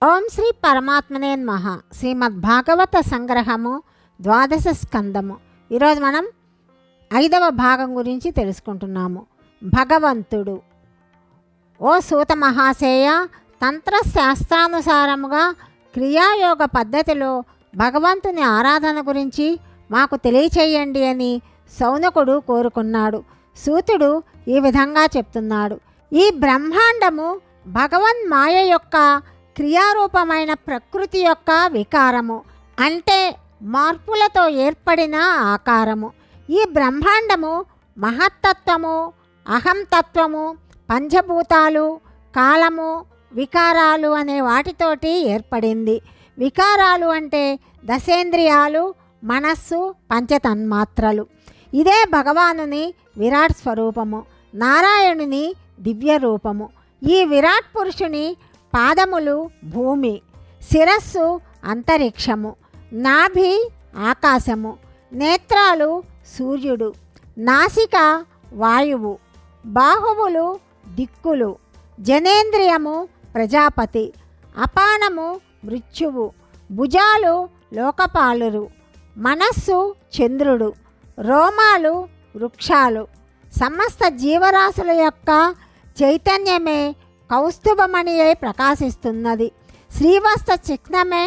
ఓం శ్రీ పరమాత్మనే నమః. శ్రీమద్భాగవత సంగ్రహము ద్వాదశ స్కందము. ఈరోజు మనం 5వ భాగం గురించి తెలుసుకుంటున్నాము. భగవంతుడు. ఓ సూత మహాశయ, తంత్రశాస్త్రానుసారముగా క్రియాయోగ పద్ధతిలో భగవంతుని ఆరాధన గురించి మాకు తెలియచేయండి అని శౌనకుడు కోరుకున్నాడు. సూతుడు ఈ విధంగా చెప్తున్నాడు. ఈ బ్రహ్మాండము భగవన్మాయ యొక్క క్రియారూపమైన ప్రకృతి యొక్క వికారము, అంటే మార్పులతో ఏర్పడిన ఆకారము. ఈ బ్రహ్మాండము మహత్తత్వము, అహంతత్వము, పంచభూతాలు, కాలము, వికారాలు అనే వాటితోటి ఏర్పడింది. వికారాలు అంటే దశేంద్రియాలు, మనస్సు, పంచతన్మాత్రలు. ఇదే భగవానుని విరాట్ స్వరూపము, నారాయణుని దివ్య రూపము. ఈ విరాట్ పురుషుని పాదములు భూమి, శిరస్సు అంతరిక్షము, నాభి ఆకాశము, నేత్రాలు సూర్యుడు, నాసిక వాయువు, బాహువులు దిక్కులు, జనేంద్రియము ప్రజాపతి, అపానము మృత్యువు, భుజాలు లోకపాలురు, మనస్సు చంద్రుడు, రోమాలు వృక్షాలు. సమస్త జీవరాశుల యొక్క చైతన్యమే కౌస్తుభమణి అయి ప్రకాశిస్తున్నది. శ్రీవత్స చిహ్నమే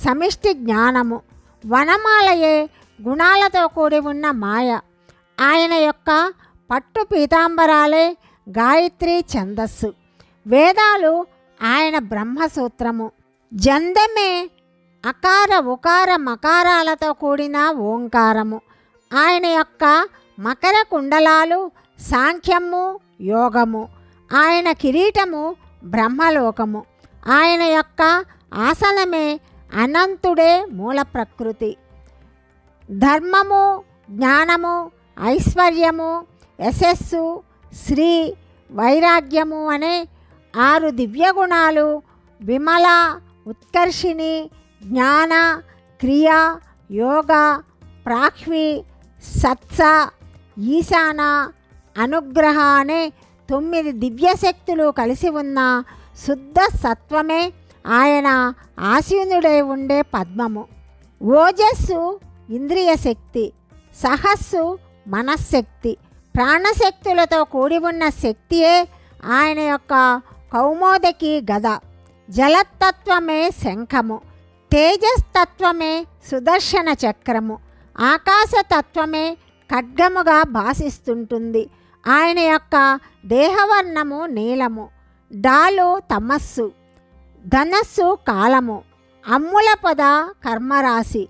సమిష్టి జ్ఞానము, వనమాలయే గుణాలతో కూడి ఉన్న మాయ. ఆయన యొక్క పట్టు పీతాంబరాలే గాయత్రి ఛందస్సు, వేదాలు ఆయన బ్రహ్మసూత్రము. జందమే అకార ఉకార మకారాలతో కూడిన ఓంకారము. ఆయన యొక్క మకర కుండలాలు సాంఖ్యము యోగము. ఆయన కిరీటము బ్రహ్మలోకము. ఆయన యొక్క ఆసనమే అనంతుడే మూల ప్రకృతి. ధర్మము, జ్ఞానము, ఐశ్వర్యము, యశస్సు, శ్రీ, వైరాగ్యము అనే 6 దివ్యగుణాలు విమల, ఉత్కర్షిణి, జ్ఞాన, క్రియ, యోగ, ప్రాహ్వి, సత్స, ఈశాన, అనుగ్రహ అనే 9 దివ్యశక్తులు కలిసి ఉన్న శుద్ధ సత్వమే ఆయన ఆసీనుడై ఉండే పద్మము. ఓజస్సు ఇంద్రియ శక్తి, సహస్సు మనశ్శక్తి, ప్రాణశక్తులతో కూడి ఉన్న శక్తియే ఆయన యొక్క కౌమోదకి గద. జలతత్వమే శంఖము, తేజస్తత్వమే సుదర్శన చక్రము, ఆకాశతత్వమే ఖడ్గముగా భాసిస్తుంటుంది. ఆయన యొక్క దేహవర్ణము నీలము, డాలు తమస్సు, ధనస్సు కాలము, అమ్ముల పొద కర్మరాశి,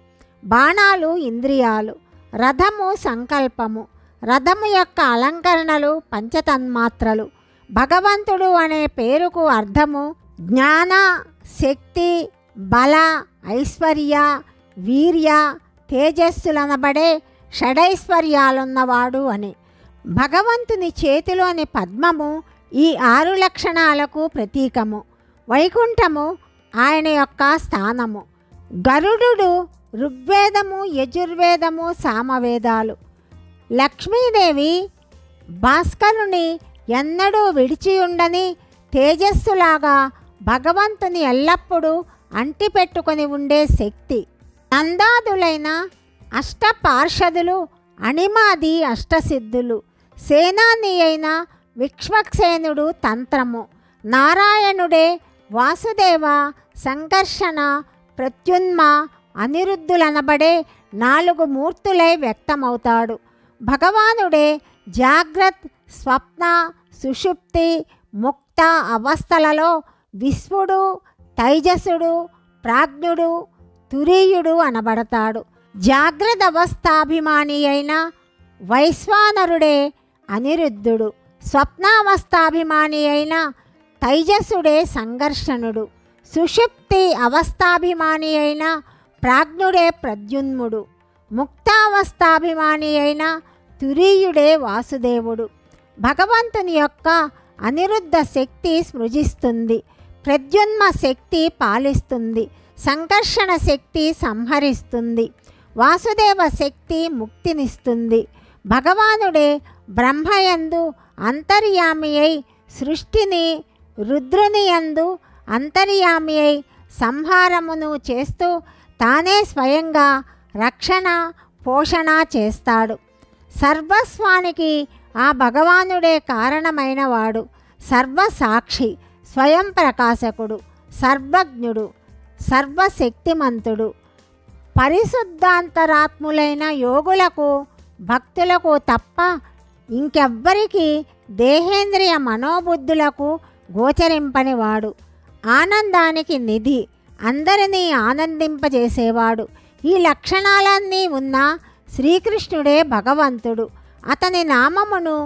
బాణాలు ఇంద్రియాలు, రథము సంకల్పము, రథము యొక్క అలంకరణలు పంచతన్మాత్రలు. భగవంతుడు అనే పేరుకు అర్థము జ్ఞాన, శక్తి, బల, ఐశ్వర్య, వీర్య, తేజస్సులనబడే షడైశ్వర్యాలున్నవాడు అని. భగవంతుని చేతిలోని పద్మము ఈ 6 లక్షణాలకు ప్రతీకము. వైకుంఠము ఆయన యొక్క స్థానము. గరుడు ఋగ్వేదము, యజుర్వేదము, సామవేదాలు. లక్ష్మీదేవి భాస్కరుని ఎన్నడూ విడిచియుండని తేజస్సులాగా భగవంతుని ఎల్లప్పుడూ అంటిపెట్టుకొని ఉండే శక్తి. నందాదులైన అష్టపార్షదులు, అణిమాది అష్టసిద్ధులు, సేనాని అయిన విక్ష్వక్సేనుడు తంత్రము, నారాయణుడే వాసుదేవ, సంకర్షణ, ప్రత్యున్మ, అనిరుద్ధులనబడే 4 మూర్తులై వ్యక్తమవుతాడు. భగవానుడే జాగ్రత్, స్వప్న, సుషుప్తి, ముక్త అవస్థలలో విశ్వుడు, తైజసుడు, ప్రాజ్ఞుడు, తురీయుడు అనబడతాడు. జాగ్రత్త అవస్థాభిమాని అయిన వైశ్వానరుడే అనిరుద్ధుడు, స్వప్నావస్థాభిమాని అయిన తైజసుడే సంఘర్షణుడు, సుషుప్తి అవస్థాభిమాని అయిన ప్రాజ్ఞుడే ప్రద్యున్ముడు, ముక్తావస్థాభిమాని అయిన తురీయుడే వాసుదేవుడు. భగవంతుని యొక్క అనిరుద్ధ శక్తి సృజిస్తుంది, ప్రద్యున్మ శక్తి పాలిస్తుంది, సంకర్షణ శక్తి సంహరిస్తుంది, వాసుదేవ శక్తి ముక్తినిస్తుంది. భగవానుడే బ్రహ్మయందు అంతర్యామి అయి సృష్టిని, రుద్రుని యందు అంతర్యామి అయి సంహారమును చేస్తూ తానే స్వయంగా రక్షణ పోషణ చేస్తాడు. సర్వస్వానికి ఆ భగవానుడే కారణమైనవాడు. సర్వసాక్షి, స్వయం ప్రకాశకుడు, సర్వజ్ఞుడు, సర్వశక్తిమంతుడు. పరిశుద్ధాంతరాత్ములైన యోగులకు, భక్తులకు తప్ప ఇంకెవ్వరికి దేహేంద్రియ మనోబుద్ధులకు గోచరింపనివాడు. ఆనందానికి నిధి, అందరినీ ఆనందింపజేసేవాడు. ఈ లక్షణాలన్నీ ఉన్న శ్రీకృష్ణుడే భగవంతుడు. అతని నామమును,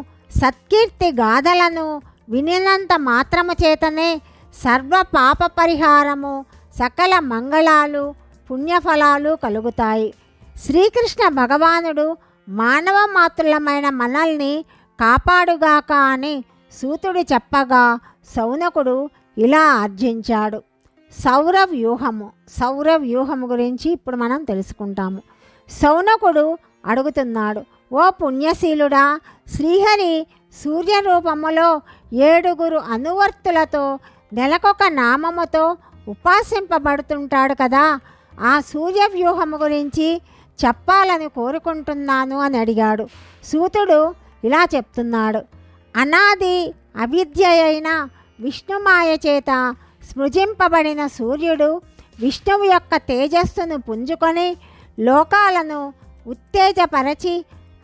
సత్కీర్తి గాథలను వినినంత మాత్రము చేతనే సర్వ పాప పరిహారము, సకల మంగళాలు, పుణ్యఫలాలు కలుగుతాయి. శ్రీకృష్ణ భగవానుడు మానవ మాతృలమైన మనల్ని కాపాడుగాక అని సూతుడు చెప్పగా శౌనకుడు ఇలా అర్జించాడు. సౌరవ్యూహము గురించి ఇప్పుడు మనం తెలుసుకుంటాము. శౌనకుడు అడుగుతున్నాడు, ఓ పుణ్యశీలుడా, శ్రీహరి సూర్యరూపములో 7 అనువర్తులతో నెలకొక నామముతో ఉపాసింపబడుతుంటాడు కదా, ఆ సూర్యవ్యూహము గురించి చెప్పాలని కోరుకుంటున్నాను అని అడిగాడు. సూతుడు ఇలా చెప్తున్నాడు, అనాది అవిద్య అయిన విష్ణుమాయ చేత స్మృజింపబడిన సూర్యుడు విష్ణువు యొక్క తేజస్సును పుంజుకొని లోకాలను ఉత్తేజపరచి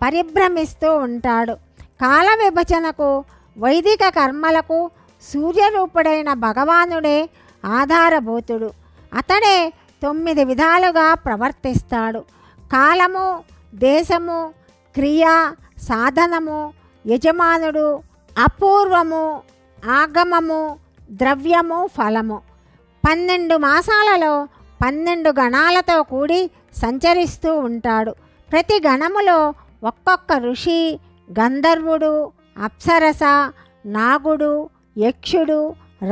పరిభ్రమిస్తూ ఉంటాడు. కాల విభజనకు, వైదిక కర్మలకు సూర్యరూపుడైన భగవానుడే ఆధారభూతుడు. అతడే 9 విధాలుగా ప్రవర్తిస్తాడు. కాలము, దేశము, క్రియ, సాధనము, యజమానుడు, అపూర్వము, ఆగమము, ద్రవ్యము, ఫలము. 12 మాసాలలో 12 గణాలతో కూడి సంచరిస్తూ ఉంటాడు. ప్రతి గణములో ఒక్కొక్క ఋషి, గంధర్వుడు, అప్సరస, నాగుడు, యక్షుడు,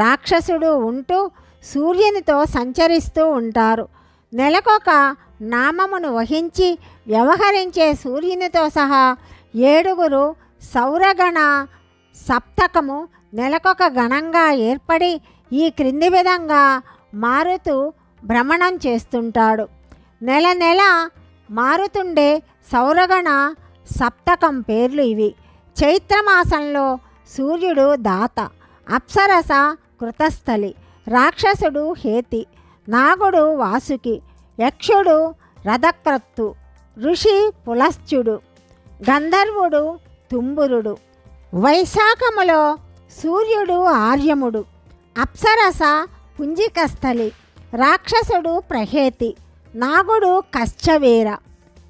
రాక్షసుడు ఉంటూ సూర్యునితో సంచరిస్తూ ఉంటారు. నెలకొక నామమును వహించి వ్యవహరించే సూర్యునితో సహా 7 సౌరగణ సప్తకము నెలకొక గణంగా ఏర్పడి ఈ క్రింది విధంగా మారుతూ భ్రమణం చేస్తుంటాడు. నెల మారుతుండే సౌరగణ సప్తకం పేర్లు ఇవి. చైత్రమాసంలో సూర్యుడు దాత, అప్సరస కృతస్థలి, రాక్షసుడు హేతి, నాగుడు వాసుకి, యక్షుడు రథక్రత్తు, ఋషి పులశ్చుడు, గంధర్వుడు తుంబురుడు. వైశాఖములో సూర్యుడు ఆర్యముడు, అప్సరస పుంజికస్థలి, రాక్షసుడు ప్రహేతి, నాగుడు కశ్చవేర,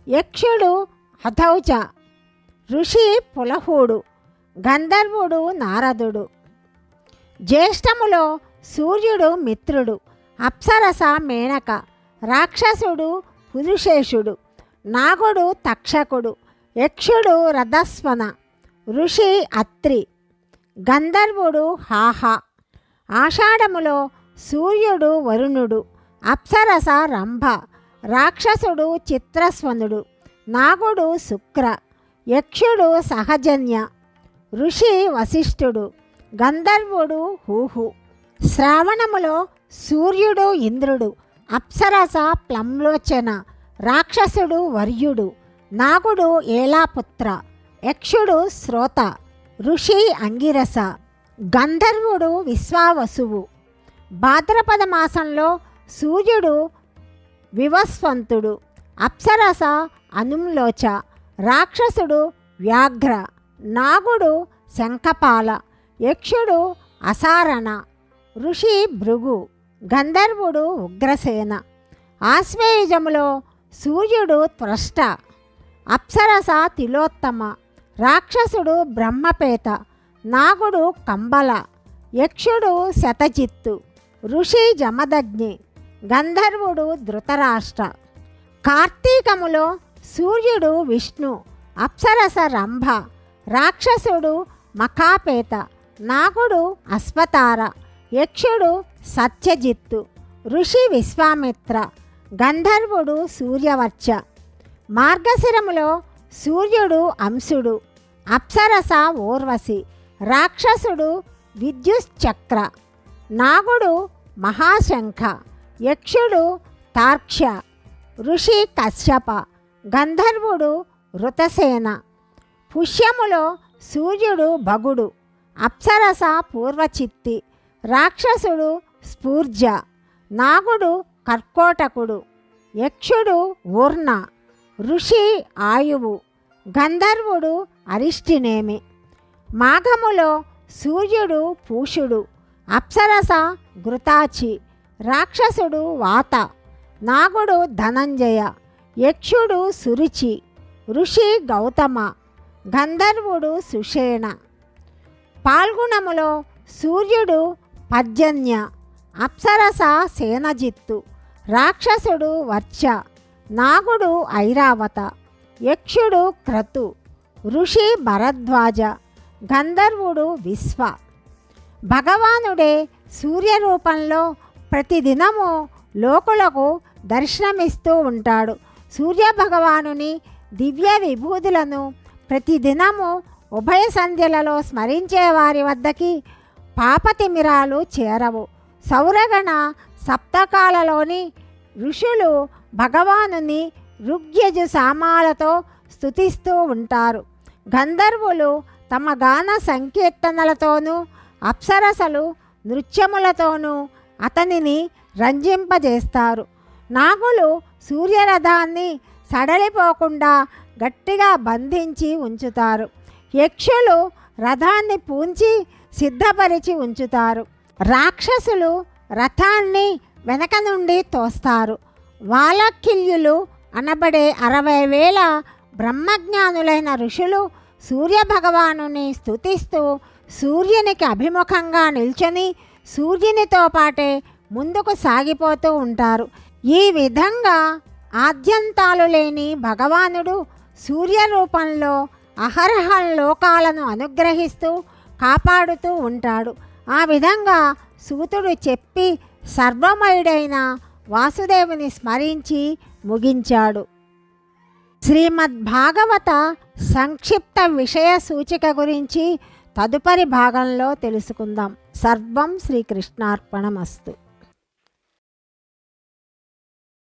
యక్షుడు అథౌజ, ఋషి పులహుడు, గంధర్వుడు నారదుడు. జ్యేష్ఠములో సూర్యుడు మిత్రుడు, అప్సరస మేనక, రాక్షసుడు పురుషేషుడు, నాగుడు తక్షకుడు, యక్షుడు రథస్వన, ఋషి అత్రి, గంధర్వుడు హాహ. ఆషాఢములో సూర్యుడు వరుణుడు, అప్సరస రంభ, రాక్షసుడు చిత్రస్వనుడు, నాగుడు శుక్ర, యక్షుడు సహజన్య, ఋషి వశిష్ఠుడు, గంధర్వుడు హూహు. శ్రావణములో సూర్యుడు ఇంద్రుడు, అప్సరస ప్లంలోచన, రాక్షసుడు వర్యుడు, నాగుడు ఏలాపుత్ర, యక్షుడు శ్రోత, ఋషి అంగిరస, గంధర్వుడు విశ్వావసువు. భాద్రపద మాసంలో సూర్యుడు వివస్వంతుడు, అప్సరస అనుంలోచ, రాక్షసుడు వ్యాఘ్ర, నాగుడు శంఖపాల, యక్షుడు అసారణ, ఋషి భృగు, గంధర్వుడు ఉగ్రసేన. ఆశ్వేయుజములో సూర్యుడు త్వష్ట, అప్సరస తిలోత్తమ, రాక్షసుడు బ్రహ్మపేత, నాగుడు కంబల, యక్షుడు శతజిత్తు, ఋషి జమదగ్ని, గంధర్వుడు ధృతరాష్ట్ర. కార్తీకములో సూర్యుడు విష్ణు, అప్సరస రంభ, రాక్షసుడు మఖాపేత, నాగుడు అశ్వతార, యక్షుడు సత్యజిత్తు, ఋషి విశ్వామిత్ర, గంధర్వుడు సూర్యవర్చ. మార్గశిరములో సూర్యుడు అంశుడు, అప్సరస ఊర్వశి, రాక్షసుడు విద్యుశ్చక్ర, నాగుడు మహాశంఖ, యక్షుడు తార్క్ష్య, ఋషి కశ్యప, గంధర్వుడు ఋతసేన. పుష్యములో సూర్యుడు భగుడు, అప్సరస పూర్వచిత్తి, రాక్షసుడు స్ఫూర్జ, నాగుడు కర్కోటకుడు, యక్షుడు ఊర్ణ, ఋషి ఆయువు, గంధర్వుడు అరిష్టినేమి. మాఘములో సూర్యుడు పూషుడు, అప్సరస ఘృతాచి, రాక్షసుడు వాత, నాగుడు ధనంజయ, యక్షుడు సురుచి, ఋషి గౌతమ, గంధర్వుడు సుషేణ. పాల్గుణములో సూర్యుడు పర్జన్య, అప్సరస సేనజిత్తు, రాక్షసుడు వర్చ, నాగుడు ఐరావత, యక్షుడు క్రతు, ఋషి భరద్వాజ, గంధర్వుడు విశ్వ. భగవానుడే సూర్యరూపంలో ప్రతిదినము లోకులకు దర్శనమిస్తూ ఉంటాడు. సూర్యభగవానుని దివ్య విభూతులను ప్రతిదినము ఉభయ సంధ్యలలో స్మరించే వారి వద్దకి పాపతిమిరాలు చేరవు. సౌరగణ సప్తకాలలోని ఋషులు భగవానుని ఋగ్యజు సామాలతో స్తుతిస్తూ ఉంటారు. గంధర్వులు తమ గాన సంకీర్తనలతోనూ, అప్సరసలు నృత్యములతోనూ అతనిని రంజింపజేస్తారు. నాగులు సూర్యరథాన్ని సడలిపోకుండా గట్టిగా బంధించి ఉంచుతారు. యక్షులు రథాన్ని పూంచి సిద్ధపరిచి ఉంచుతారు. రాక్షసులు రథాన్ని వెనక నుండి తోస్తారు. వాలకిల్యులు అనబడే 60,000 బ్రహ్మజ్ఞానులైన ఋషులు సూర్యభగవానుని స్తుతిస్తూ సూర్యునికి అభిముఖంగా నిల్చొని సూర్యునితో పాటే ముందుకు సాగిపోతూ ఉంటారు. ఈ విధంగా ఆద్యంతాలు లేని భగవానుడు సూర్యరూపంలో అహరహం లోకాలను అనుగ్రహిస్తూ కాపాడుతూ ఉంటాడు. ఆ విధంగా సూతుడు చెప్పి సర్వమయుడైన వాసుదేవుని స్మరించి ముగించాడు. శ్రీమద్భాగవత సంక్షిప్త విషయ సూచిక గురించి తదుపరి భాగంలో తెలుసుకుందాం. సర్వం శ్రీకృష్ణార్పణమస్తు.